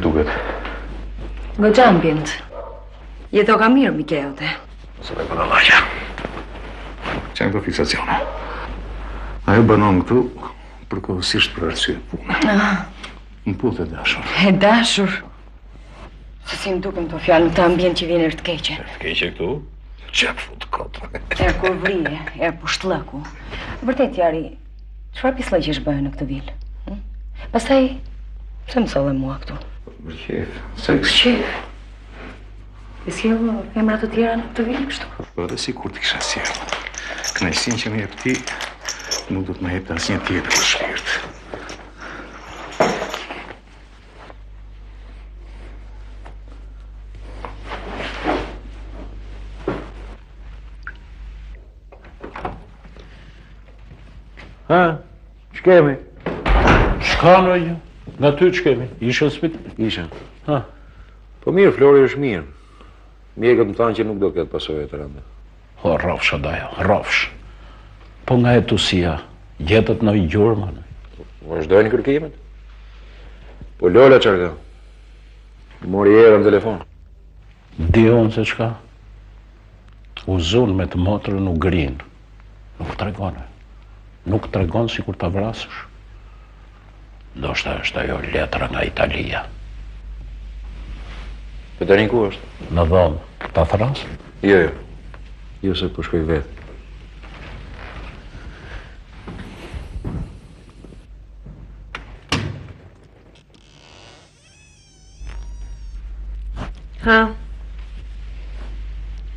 duket? Goxha ambient. Jeto ka mirë, Mikeote. Se me përna laqa. Që në këto fiksacione. Ajo banon këtu përkohësisht për arsye pune. Më putë e dashur. E dashur? Se si më duken të fjallë në të ambient që vjen të keqe. Të keqe këtu? Qep fut kotë. Erë kur vrije, erë pushtllëku. Vërtet, Jari, çfarë pislëqesh bëhe në këtë vilë? Pastaj, pse më solle mua këtu? Për qef, seks. Qef? E sjellë femra të tjera në këtë vilë kështu? Po dhe si kur t'i kisha sjellë. Kënaqësinë që më jep ti, nuk do të më jep asnjë tjetër në shpirt. Ha? Që kemi? Shka në ju? Nga ty që kemi? Isha në spital? Isha. Ha? Po mirë, Flori është mirë. Mjekët më thanë që nuk do këtë pasojë të rënde. O, rrofsh Adajo, rrofsh. Po nga etusia, jetët në gjurmën. Vazhdojnë kërkimet? Po Lola qarka? Mori era në telefon. Dion se qka? Uzun me të motrën u grinë. Nuk të regone. Nuk të regonë si kur të vrasësh. Do shta është ajo letra nga Italia. Për të rinjë ku është? Në dhomë, ta thrasë? Jo, jo. Jo se po shkoj vetë. Ha?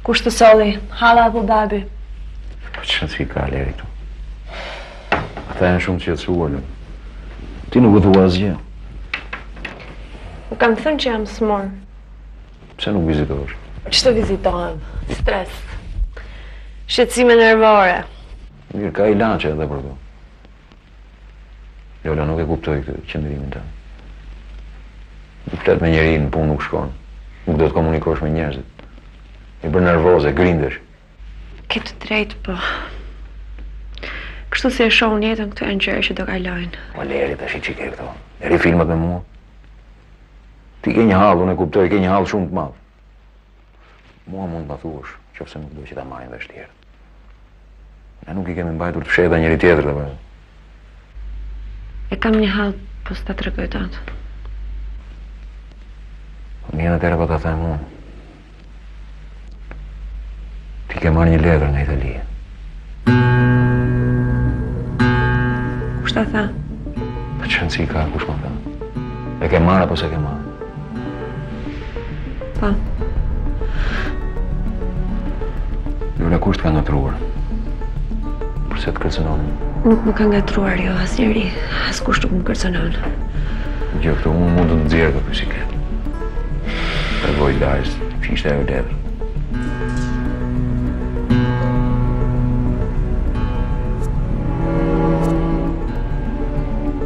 Kush të solli? Hala Abu Dhabi? Po që të fika Leri këtu? Ata janë shumë qetësuar. Ti nuk u thua asgjë. U kam thënë që jam smur. Pse nuk vizitohesh? Ç'të vizitohem? Stres. Shqetësime nervore. Mirë, ka ilaçe edhe për to. Lola nuk e kuptoi këtë qëndrimin tënd. Nuk flet me njeriu, në punë nuk shkon. Nuk do të komunikosh me njerëzit. I bën nervoze, grindesh. Ke të drejtë, po. Kështu si e shohun jetën, këto janë gjëra që do kalojnë. Po Leri tash i çike këto. Leri filmat me mua. Ti ke një hall, unë e kuptoj, ke një hall shumë të madh. Mua mund ta thuash, qofse nuk do që ta marrin vesh tjerë. Ne nuk i kemi mbajtur të fshehta njëri tjetër apo. E kam një hall, po s'ta tregoj dot. Mirë atëherë po ta them mua. Ti ke marrë një letër nga Italia. Kush ta tha? Po çan si ka kush më tha? E ke marrë apo s'e ke marrë? Po. Lola kush të ka ngatruar? Përse të kërcënon? Nuk më ka ngatruar jo asnjëri, askush nuk më kërcënon. Gjë këtu unë mund të të nxjerr këtë bisikletë. Tregoj Lars, ishte ajo letër.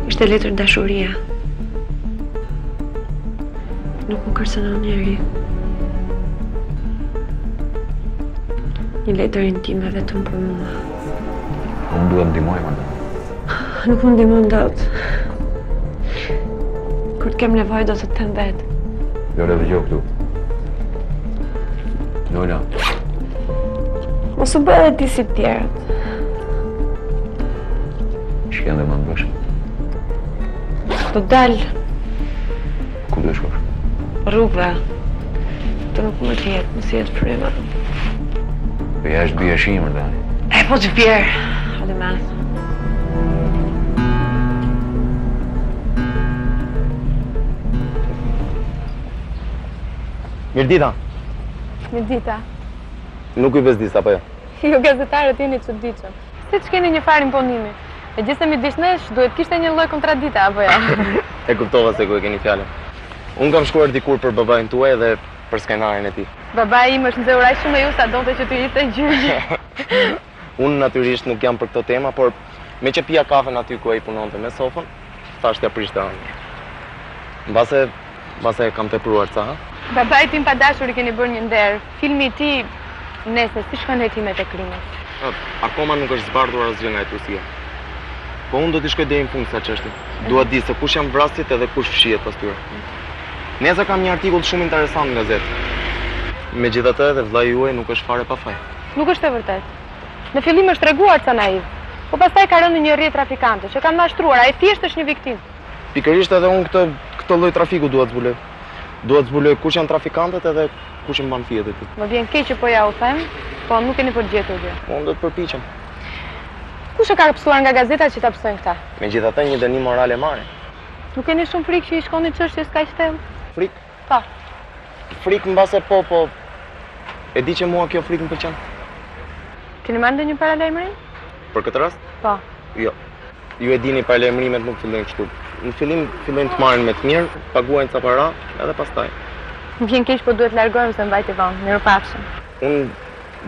Ishte letër dashuria. Nuk më kërcënon njeri. Një letër intime vetëm për mua. Unë duhet ndihmoj më. Nuk më ndihmon dot. Kur të kem nevojë do të them vetë. Lola dëgjoj këtu. Lola. Mos u bëre ti si të tjerët. Ç'ke ndër më bësh? Do dal Ku do shkosh? rrugëve. Të nuk më të jetë, mos jetë fryma. Po jashtë bie shimër tani. E po të vjerë, Alemas. Mirdita, Mirdita. nuk i bezdis apo jo? Ju gazetarët jeni çuditshëm. Si që keni një farë imponimi. Megjithëse midis nesh duhet kishte një lloj kontradite apo jo? E kuptova se ku e keni fjalën. Unë kam shkuar dikur për babain tuaj dhe për skenarin e tij. Babai im është nxehur aq shumë me ju sa donte që t'ju jepte gjyq. Unë natyrisht nuk jam për këto tema, por me që pija kafen aty ku ai punonte me sofën, thash t'ja prish të ëndër. Mbase e kam tepruar ca, ha? Babai tim pa dashur I keni bërë një nder. Filmi I tij nesër si shkon hetimet e krimit. Akoma nuk është zbardhur asgjë nga etusia. Po unë do t'i shkoj deri në fund kësaj çështje. Dua di se kush janë vrasjet edhe kush fshihet pas tyre. Nesër kam një artikull shumë interesant në gazetë. Megjithatë edhe vllai juaj nuk është fare pa faj. Nuk është e vërtet. Në fillim është treguar ca naiv, po pastaj ka rënë në një rrjet trafikante që kanë mashtruar, ai thjesht është një viktimë. Pikërisht edhe unë këtë lloj trafiku dua të zbuloj. Dua të zbuloj kush janë trafikantët edhe kush i mban fijet e tyre. Më vjen keq që po ja u them, po nuk keni për gjetur gjë. Unë do të përpiqem. Kush e ka pësuar nga gazetat që ta pësojnë këta? Megjithatë një dënim moral e marrë. Nuk keni shumë frikë që i shkoni çështjes kaq thellë? Frikë? Po. Frikë mbase po. E di që mua kjo frikë më pëlqen. Keni marrë ndonjë paralajmërim? Për këtë rast? Po. Jo. Ju e dini paralajmërimet nuk fillojnë kështu. Në fillim fillojnë të marrin me të mirë, paguajnë ca para, edhe pastaj. Më vjen keq po duhet largohem se mbajti vonë. Mirupafshim. Unë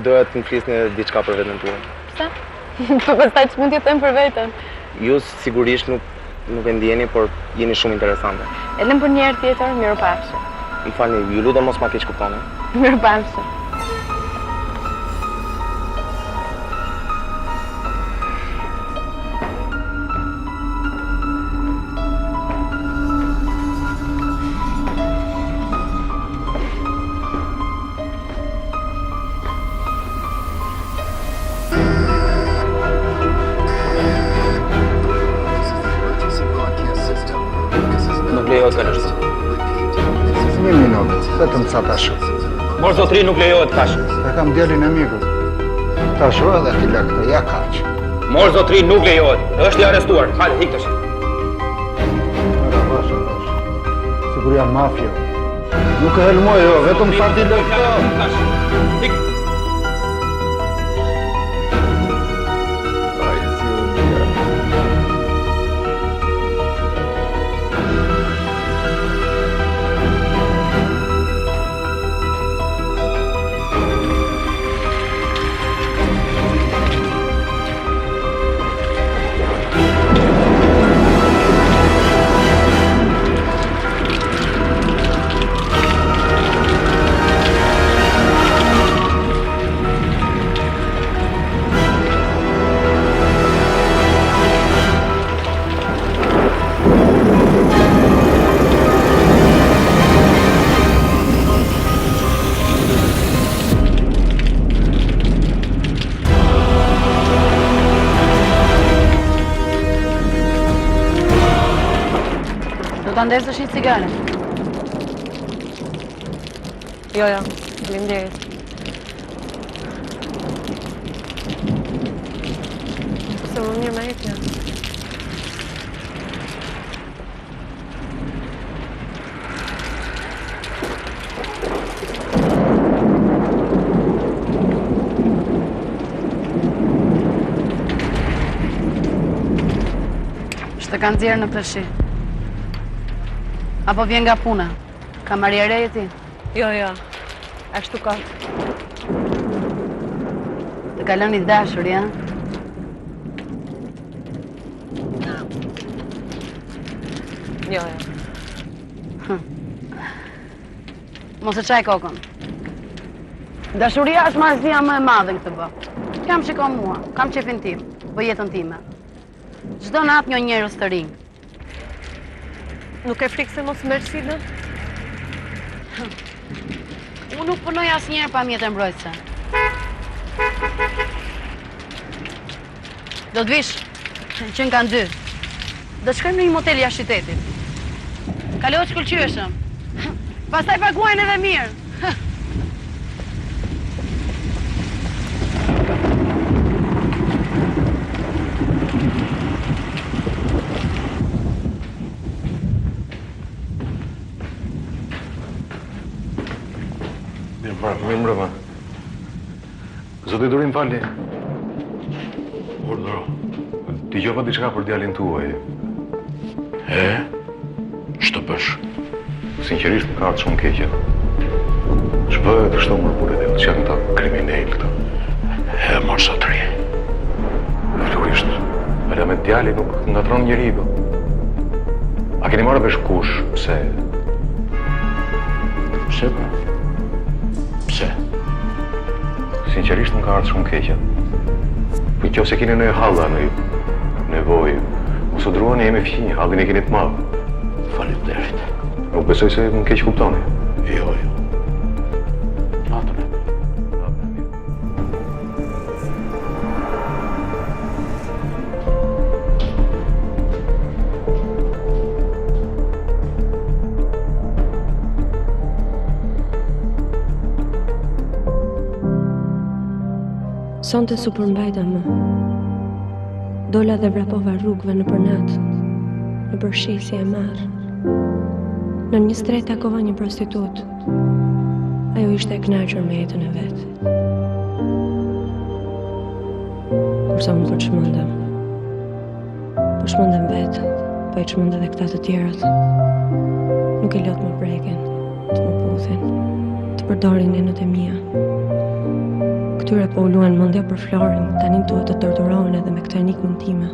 doja të më flisni diçka për veten tuaj. Pse? Po pastaj ç'mund të them për veten? Ju sigurisht nuk e ndjeni, por jeni shumë interesante. E lëm për një herë tjetër, mirupafshim. Më falni, ju lutem mos ma keq kuptoni. Mirupafshim. Një minutë, vetëm ca tashu. Mor zotri nuk lejohet tash. E kam djalin e mikut. Tashu edhe ti lë këtë, ja kaq. Mor zotri nuk lejohet. Është i arrestuar. Hajde, hik tash. Vash. Sigur janë mafia. Nuk e helmoj jo, vetëm sa ti lë këtë. Hik. Do ta ndezësh një cigare? Jo, faleminderit. Se më mirë me hekja. Shtë kanë nxjerrë në këtë shi. Apo vjen nga puna? Kamariere e ti? Jo, ashtu ka. Të kalon i dashur, ja? Jo. Mos e qaj kokën. Dashuria është marrëzia më e madhe në këtë botë. Kam shikon mua, kam qefin tim, për jetën time. Çdo natë një njerëz të rinj. Nuk e frikë se mos merr sidën? Unë nuk punoj asnjëherë pa mjetë mbrojtëse. Do të vish, që në kanë 2. Do të shkojmë në një motel jashtë qytetit. Kalohet shkëlqyeshëm. Pastaj paguajnë edhe mirë. Mirë mbrëma. Zoti Durim falni. Urdhëro. Dëgjova diçka për djalin tuaj. Ç'të bësh? Sinqerisht më ka ardhur shumë keqe. Ç'bëhet kështu murmure dhe që janë këta kriminal këta. Mor zotri. Vërtetisht. Edhe me djalin nuk ngatron njeriu. A keni marrë vesh kush pse? Pse po? Pse? Sinqerisht më ka ardhur shumë keqe. Po nëse keni në halla në nevojë, mos u druani jemi fqinj, hallin e keni të madh. Faleminderit. nuk besoj se më keq kuptoni. Jo. Natën e. Sonte su përmbajta më. Dola dhe vrapova rrugëve në përnat, në përshesje e marë. Në një stret takova një prostitut. Ajo ishte e kënaqur me jetën e vetë. Kurse unë po çmendem. Po çmendem vetë, po i çmend edhe këta të tjerët. Nuk e lot më prekin, të më puthin, të përdorin enët e mia. Këtyre po u luan mendja për Florin, tani duhet të torturohen edhe me këtë enikmën time.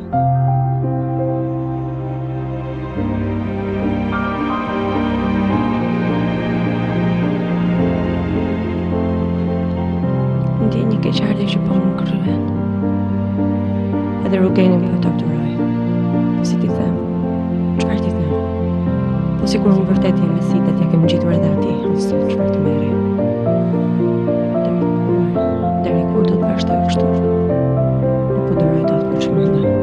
Ndje një keqardhje që po më kryen. Edhe Rugenin po e torturoj. Po si ti them? Çfarë ti them? Po sigur unë vërtet jam me sitet, ja kem gjitur edhe atij, ose çfarë të merri. Deri kur do të vazhdoj kështu? Nuk po duroj dot për çmendje.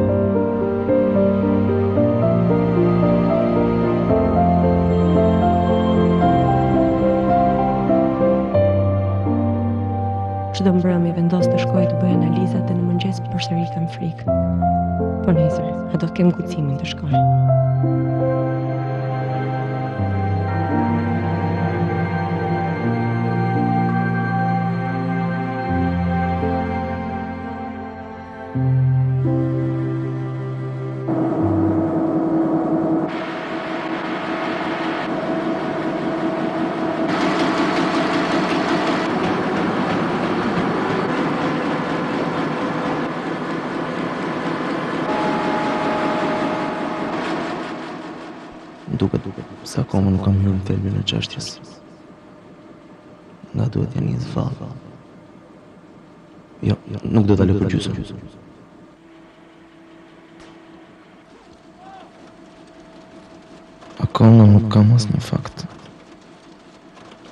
Çdo mbrëmje vendos të shkoj të bëj analizat dhe në mëngjes përsëri kam frikë. Po nesër, a do të kem guximin të shkoj? Duket, sa akoma nuk kam hyrë në thelbin e çështjes. Nga duhet janë një zvalë. Jo, nuk do ta lë për gjysmë. Akoma nuk kam asnjë fakt.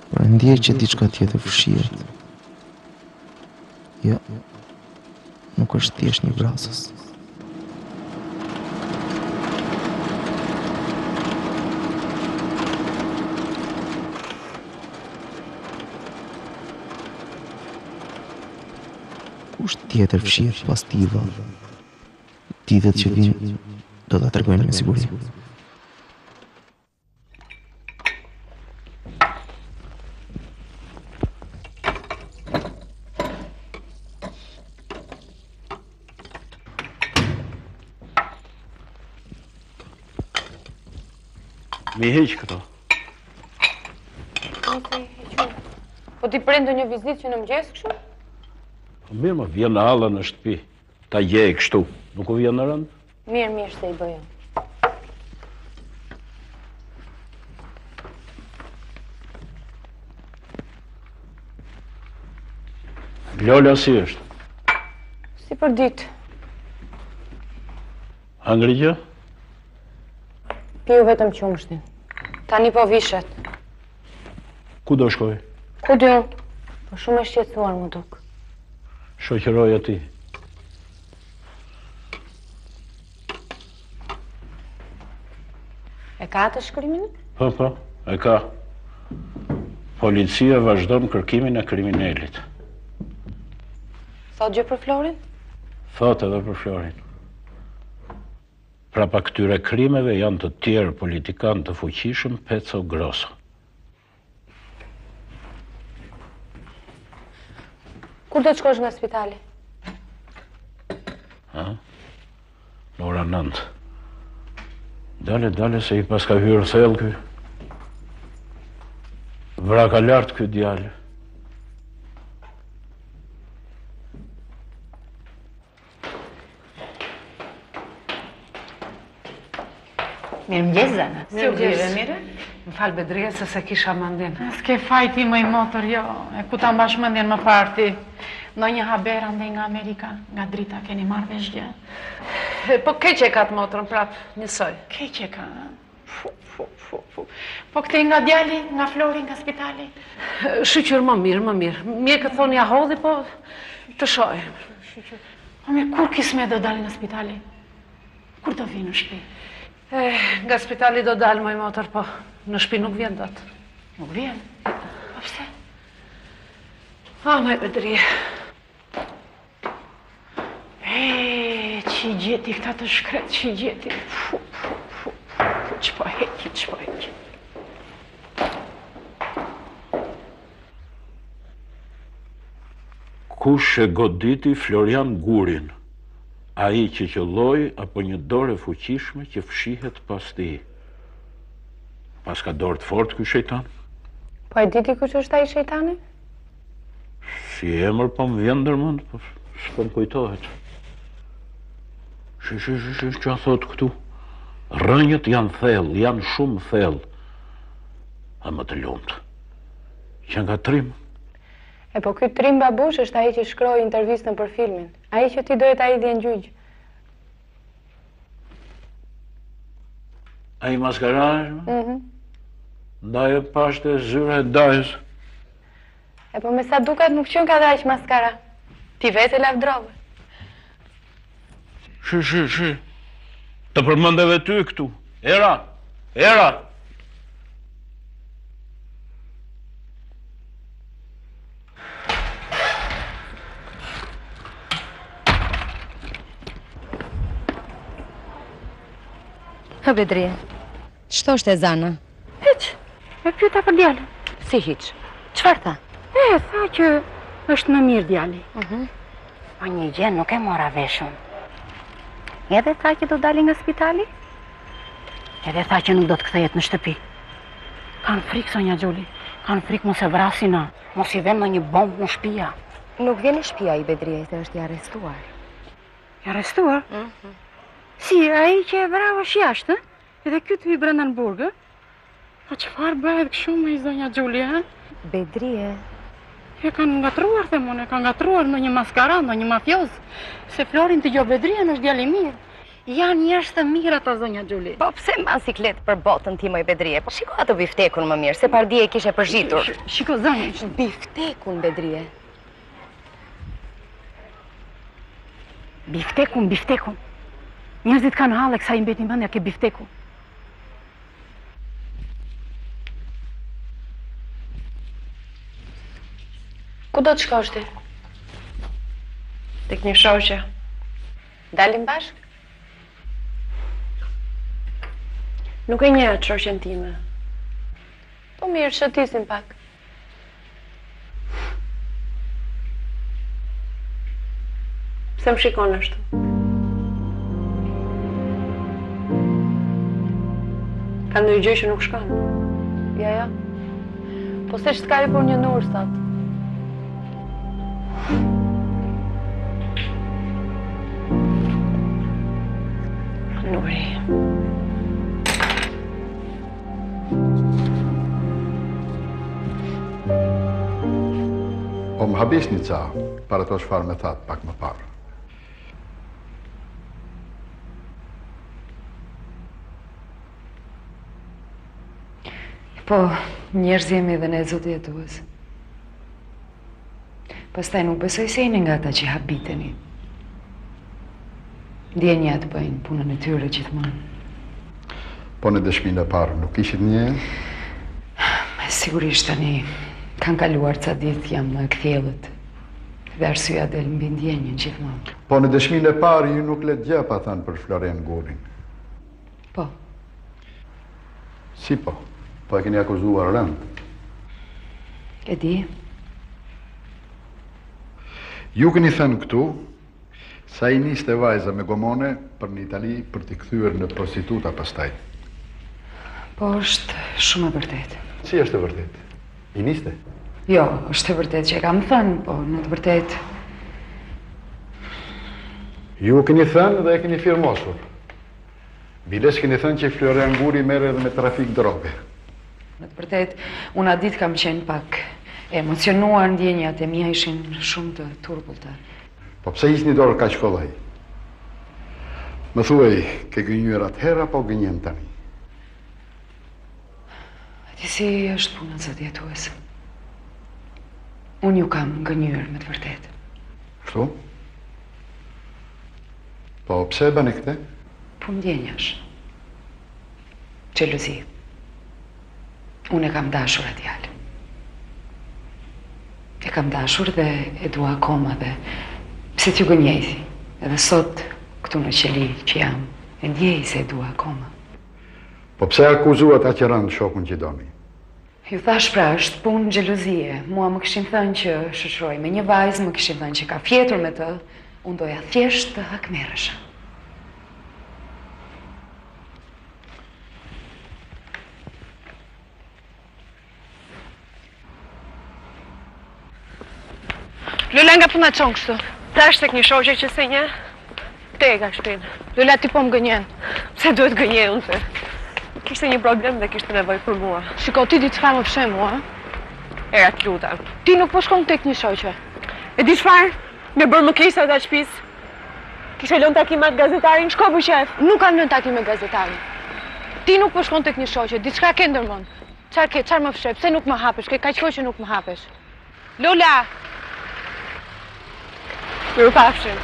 Por ndjej që diçka tjetër fshihet. Jo, nuk është thjesht një vrasës. Kush tjetër fshihet pas Tiva? Ditët që vinë do ta tregojnë me siguri. Mi heq këto. Po ti prendo një vizitë që në mëngjes kështu? Po mirë më vjen në halla në shtëpi. Ta gjej kështu. Nuk u vjen në rënd? Mirë se i bëjë. Lola si është? Si për ditë. Hangri gjë? Piu vetëm qumshtin. Tani po vishet. Ku do shkoj? Ku di unë? Po shumë e shqetësuar më duk. Shoqëroj ati. E ka atë shkrimin? Po, e ka. Policia vazhdon kërkimin e kriminalit. Thot gjë për Florin? Thot edhe për Florin. Prapa këtyre krimeve janë të tjerë politikanë të fuqishëm Peco Grosso. Kur do të shkosh nga spitali? Në ora 9. Dale se i pas ka hyrë thellë ky. Vraka lartë ky djalë. Mirëmëngjes, Zana. Si u gjeve, mire? Më falë Bedrija se kisha mendjen. S'ke fajti më i motor, jo. E ku ta mbash mendjen më parti. Në një haber ande nga Amerika, nga drita, keni marrë vesh gjë. Po keq e ka të motorën prap, njësoj. Keq e ka. Po këte nga djali, nga Flori, nga spitali? Shqyqyr më mirë. Mje këtë thonë ja hodhi, po të shoj. Po mirë, kur Kisme do dali nga spitali? Kur do vi në shtëpi? Nga spitali do dalë, moj motor, po në shtëpi nuk vjen dot. Nuk vjen? Po pse? Maj Bedri. Që i gjeti këta të shkret, që i gjeti. Që po heki. Kush e goditi Florian Gurin? Ai që qëlloj apo një dorë e fuqishme që fshihet pas ti? Pas ka dorë të fort ky shejtan? Po e diti kush është ai shejtani? Si emër po më vjen ndërmend, po s'po më kujtohet. Që a thot këtu? Rënjët janë thellë, janë shumë thellë. A më të lumtë. Që nga trim? E po ky Trim Babush është ai që shkroi intervistën për filmin. Ai që ti dohet ai dje në gjyq. Ai maskarazh? Ndaj e pashte zyra e dajës. E po me sa duket nuk qënë ka dajq maskara. Ti vetë e lavdrove. Shi. Të përmëndeve ty këtu. Era. Hë Bedri, ç'to është e Zana? Hiç, e pyeta për djalin. Si hiç? Çfarë tha? Tha që është më mirë djali. Po një gjë nuk e mora veshun. Edhe tha që do dali nga spitali? Edhe tha që nuk do të kthehet në shtëpi. Kanë frikë, Sonja Gjuli. Kanë frikë mos e vrasin na. Mos i vënë një bombë në shtëpia. Nuk vjen në shtëpia i Bedri, se është i arrestuar. I arrestuar? Si, ai që e vrau është jashtë, edhe ky të i brenda në burg, Po çfarë bëhet kështu me zonja Gjuli, Bedrie. E kanë ngatruar, themon, e kanë ngatruar në një maskara, në një mafioz. Se Florin të gjo Bedrien është djali mirë. Janë njerëz të mirë ata zonja Gjuli. Po pse mban siklet për botën ti moj Bedrie? Po shiko ato biftekun më mirë, se pardje e kishe përzhitur. Shiko zonja, biftekun Bedrie. Biftekun. Njerëzit kanë hallë sa i mbeti mendja ke bifteku. Ku do të shkosh ti? Tek një shoqe. Dalim bashk? Nuk e njeh atë shoqen time. Po mirë, shëtisim pak. Pse më shikon ashtu? Ka ndonjë gjë që nuk shkon? Ja. Po se s'ka i për një nur sot. Nuri. Po më habisni ca, para to çfarë më thatë pak më parë. Po, njerëz jemi dhe ne zoti jetues. Pastaj nuk besoj se jeni nga ata që habiteni. Ndjenjat bëjnë punën e tyre gjithmonë. Po në dëshminë e parë nuk ishit një? Sigurisht tani kanë kaluar ca ditë jam në kthjellët. Dhe arsyeja del mbi ndjenjen gjithmonë. Po në dëshminë e parë ju nuk le gjë pa thënë për Florian Gurin. Po. Si po? Po e keni akuzuar rënd. E di. Ju keni thënë këtu sa i niste vajza me gomone për në Itali për t'i kthyer në prostituta pastaj. Po është shumë e vërtetë. Si është e vërtetë? I niste? Jo, është e vërtetë që e kam thënë, po në të vërtetë. Ju keni thënë dhe e keni firmosur. Biles keni thënë që Florian Guri merr edhe me trafik droge. Në të vërtetë, unë atë ditë kam qenë pak emocionuar, ndjenjat e mia ishin shumë të turbullta. Po pse isni dorë kaq kollaj? Më thuaj, ke gënjur atëherë apo gënjen tani? Si është puna zot jetues? Unë ju kam gënjur me të vërtetë. Kështu? Po, pse e bëni këtë? Po ndjenjash. Xhelozi. Unë e kam dashur atjal. E kam dashur dhe e dua akoma dhe pse t'ju gënjejthi. Edhe sot, këtu në qeli që jam, e ndjej se e dua akoma. Po pse akuzuat aq rënd shokun që doni? Ju thash pra, është punë xhelozie. Mua më kishin thënë që shoqëroj me një vajzë, më kishin thënë që ka fjetur me të, unë doja thjesht të hakmerresha. Lula nga puna qonë kështu. Tash tek një shoqe që se një, te e ka shpinë. Lula ti po më gënjen. Pse duhet gënjen unë të? Kishte një problem dhe kishte nevojë për mua. Shiko, ti di çfarë më fshe mua? Era të lutem. Ti nuk po shkon tek një shoqe. E di çfarë? Me bërë më keq sa ta shtëpis. Kishe lënë takimat gazetarin, shko për qef. Nuk kam lënë takim me gazetarin. Ti nuk po shkon tek një shoqe, diçka ke ndërmend. Çfarë ke? Çfarë më fshe? Pse nuk më hapesh? Ke kaq kohë që nuk më hapesh. Lula! Mirupafshim.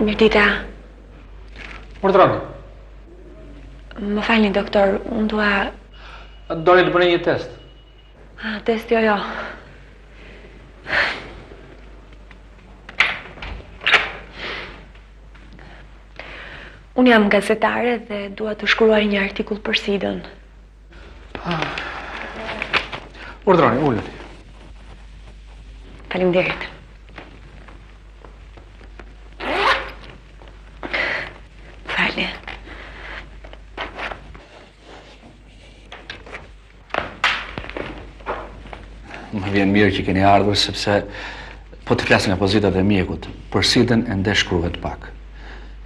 Mirdita. Urdhroni. Më falni doktor, unë dua... Doni të bëni një test. Test jo. Unë jam gazetare dhe dua të shkruaj një artikull për SIDA-n. Urdhroni, ullëti. Faleminderit. Më vjen mirë që keni ardhur sepse po të flas nga pozitat e mjekut, për SIDA-n ende shkruhet pak.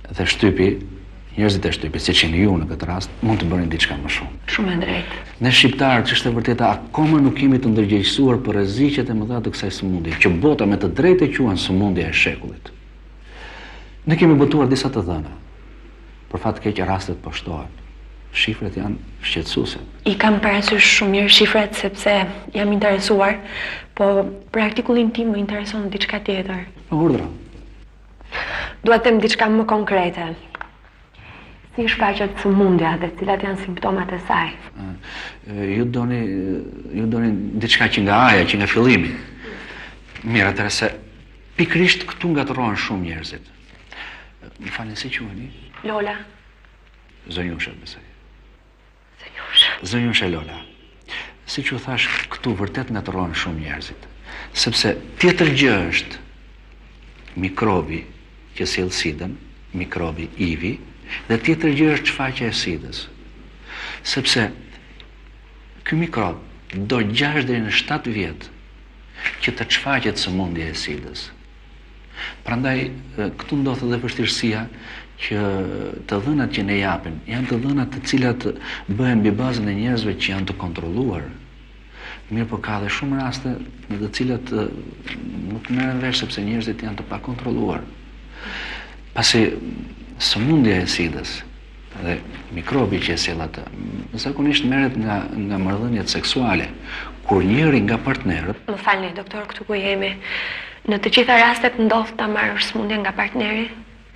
Dhe shtypi, njerëzit e shtypit, siç jeni ju në këtë rast, mund të bënin diçka më shumë. Shumë e drejtë. Ne shqiptarët, që është e vërteta, akoma nuk kemi të ndërgjegjësuar për rreziqet e mëdha të kësaj sëmundje, që bota me të drejtë e quhen sëmundja e shekullit. Ne kemi botuar disa të dhëna. Për fat keq rastet po shtohen. Shifrat janë shqetësuese. I kam parasysh shumë mirë shifrat sepse jam interesuar, po për artikullin tim më intereson diçka tjetër. Urdhra. Dua të them diçka më konkrete. Si shfaqet sëmundja dhe cilat janë simptomat e saj? Ju doni diçka që nga aja, që nga fillimi. Mirë, atëherë se pikrisht këtu ngatërohen shumë njerëzit. Më falni, si quheni? Lola. Zonjusha, besoj. Zonjusha Lola. Si që thash, këtu vërtet ngatërohen shumë njerëzit. Sepse tjetër gjë është mikrobi që sjell SIDA-n, mikrobi HIV, dhe tjetër gjë është shfaqja e SIDA-s. Sepse ky mikrob do 6 deri në 7 vjet që të shfaqet sëmundja e SIDA-s. Prandaj këtu ndodhet edhe vështirësia që të dhënat që ne japin janë të dhënat të cilat bëhen mbi bazën e njerëzve që janë të kontrolluar. Mirë, po ka dhe shumë raste në të cilat nuk merren vesh sepse njerëzit janë të pakontrolluar. Pasi sëmundja e SIDA-s dhe mikrobi që e sjell atë zakonisht merret nga marrëdhëniet seksuale, kur njëri nga partnerët... Më falni, doktor, këtu ku jemi. Në të gjitha rastet ndodh ta marrësh sëmundjen nga partneri?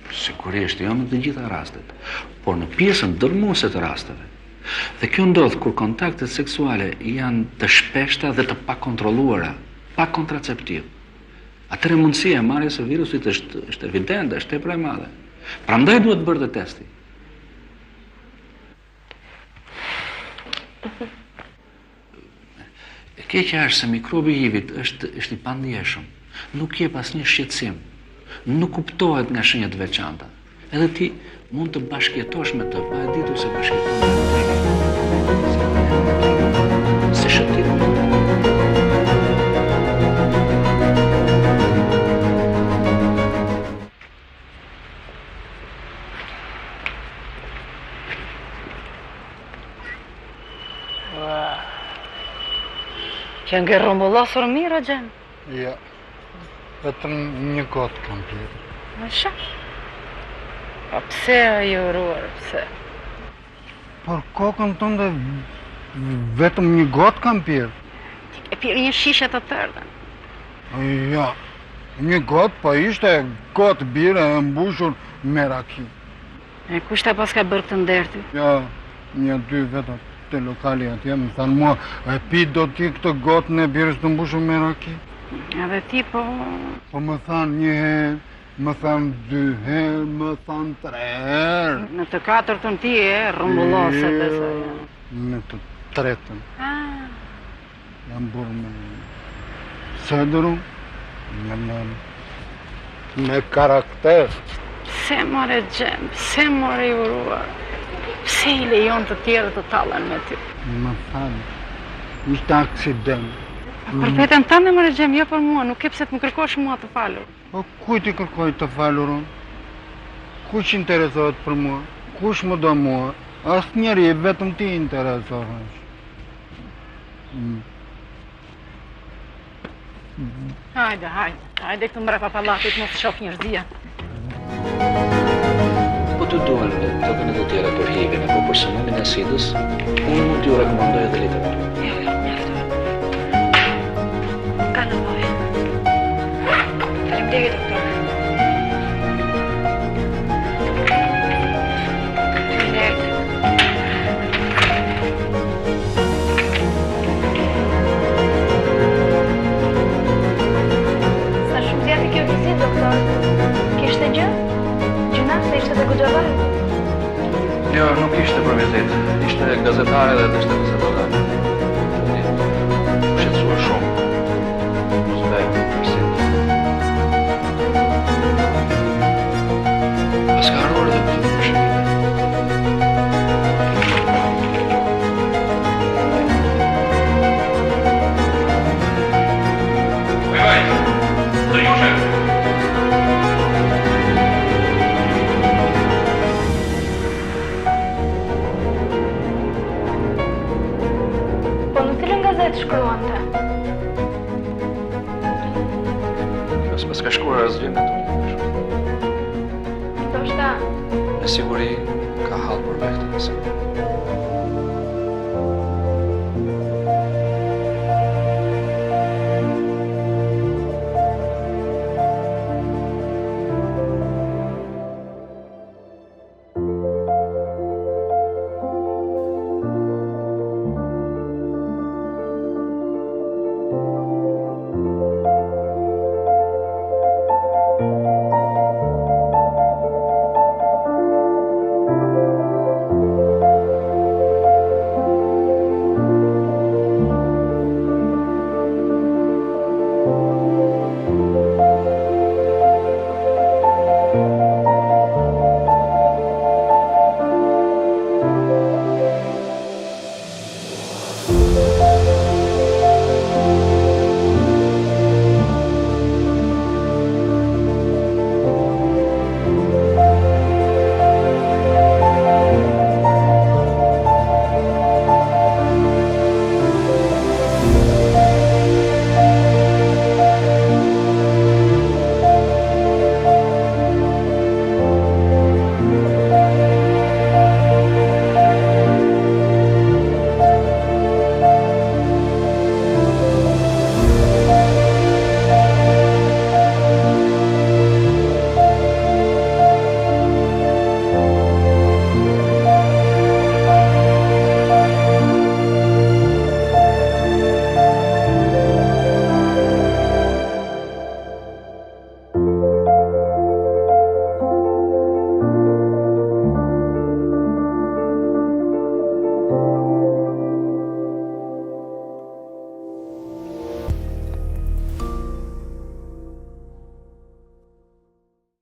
Sigurisht, jo në të gjitha rastet, por në pjesën dërmuese të rasteve. Dhe kjo ndodh kur kontaktet seksuale janë të shpeshta dhe të pakontrolluara, pa kontraceptiv. Atëherë mundësia e marrjes së virusit është evidente, është tepër e madhe. Prandaj duhet bërë dhe testi. E keqja është se mikrobi HIV-it është i pandjeshëm. Nuk jep asnjë shqetësim. Nuk kuptohet nga shenjat e veçanta. Edhe ti mund të bashkëjetosh me të, pa e ditur se bashkëjeton me të. Që nga rrumbullosur mirë, Gjem? Ja, vetëm një gotë kam pirë. Më shë? Pa pse i uruar, pse? Por kokën tënde vetëm një gotë kam pirë. Ti ke pirë një shishe të tërdën. Ja, një gotë, po ishte gotë bire e mbushur me raki. E kushta pas ka bërë të nderti? Ja, një dy vetëm të lokali atje, më thanë mua, e pi do ti këtë gotë në birës të mbushur me raki? Edhe ti, po... Po më thanë një herë, më thanë dy herë, më thanë tre herë. Në të katërtën ti rrumbullose, besoj. Në të tretën. Jam burë me sëdëru, me karakter. Pse more Gjem, pse more i uruar? Pse i lejon të tjerë të tallen me ty? Më falë, ishte aksident. Për vetën tënde more Gjem, jo për mua, nuk ke pse të më kërkosh mua të falur. Po kujt i kërkoj të falur unë? Kush interesohet për mua? Kush më do mua? Asë njeri, vetëm ti interesohesh. Hajde këtu mbrapa pallatit, mos shoh njerëzia. Po të duhen të vënë të tjera për Hevin apo për sënimin e Sidës, unë mund t'ju rekomandoj edhe literaturë. Jo, mjafton. Ka nevojë. Faleminderit, doktor. Sa shumë zjati kjo vizitë, doktor? Kishte gjë? Gjëna se ishte dhe guxhavar? Jo, nuk ishte për vizitë. Ishte gazetare dhe të ishte gazetare. Shqetësuar shumë. Mos bëj përsi. Pas ka harruar dhe për shqipite. Shkruante. Pas ka shkruar asgjë nga to. Ndoshta me siguri ka hall për vetë.